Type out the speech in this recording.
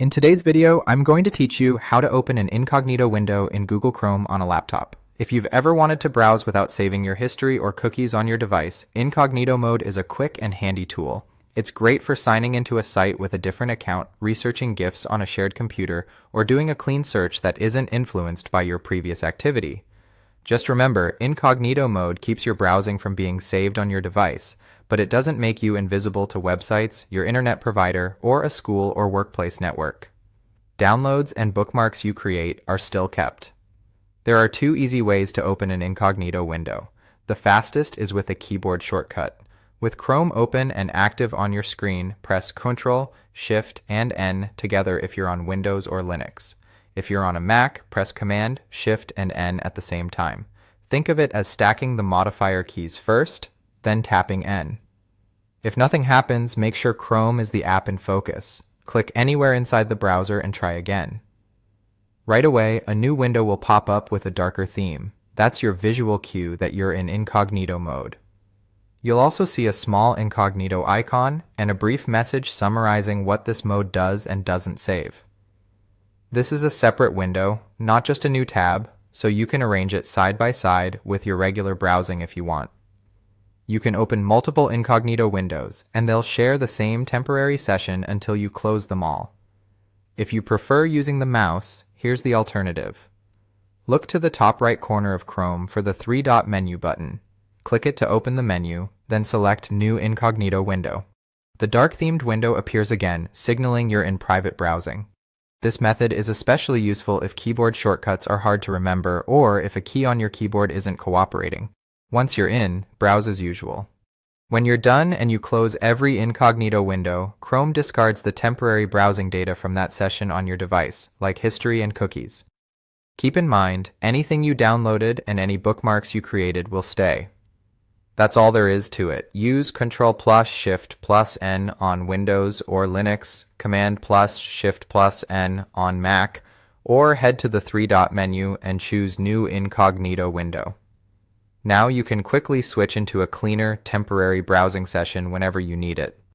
In today's video, I'm going to teach you how to open an incognito window in Google Chrome on a laptop. If you've ever wanted to browse without saving your history or cookies on your device, incognito mode is a quick and handy tool. It's great for signing into a site with a different account, researching GIFs on a shared computer, or doing a clean search that isn't influenced by your previous activity. Just remember, incognito mode keeps your browsing from being saved on your device, but it doesn't make you invisible to websites, your internet provider, or a school or workplace network. Downloads and bookmarks you create are still kept. There are two easy ways to open an incognito window. The fastest is with a keyboard shortcut. With Chrome open and active on your screen, press Ctrl, Shift, and N together if you're on Windows or Linux. If you're on a Mac, press Command, Shift, and N at the same time. Think of it as stacking the modifier keys first, then tapping N. If nothing happens, make sure Chrome is the app in focus. Click anywhere inside the browser and try again. Right away, a new window will pop up with a darker theme. That's your visual cue that you're in incognito mode. You'll also see a small incognito icon and a brief message summarizing what this mode does and doesn't save. This is a separate window, not just a new tab, so you can arrange it side by side with your regular browsing if you want. You can open multiple incognito windows, and they'll share the same temporary session until you close them all. If you prefer using the mouse, here's the alternative. Look to the top right corner of Chrome for the three-dot menu button. Click it to open the menu, then select New Incognito Window. The dark-themed window appears again, signaling you're in private browsing. This method is especially useful if keyboard shortcuts are hard to remember or if a key on your keyboard isn't cooperating. Once you're in, browse as usual. When you're done and you close every incognito window, Chrome discards the temporary browsing data from that session on your device, like history and cookies. Keep in mind, anything you downloaded and any bookmarks you created will stay. That's all there is to it. Use Ctrl+, Shift+N on Windows or Linux, Command+, Shift+N on Mac, or head to the three-dot menu and choose New Incognito Window. Now you can quickly switch into a cleaner, temporary browsing session whenever you need it.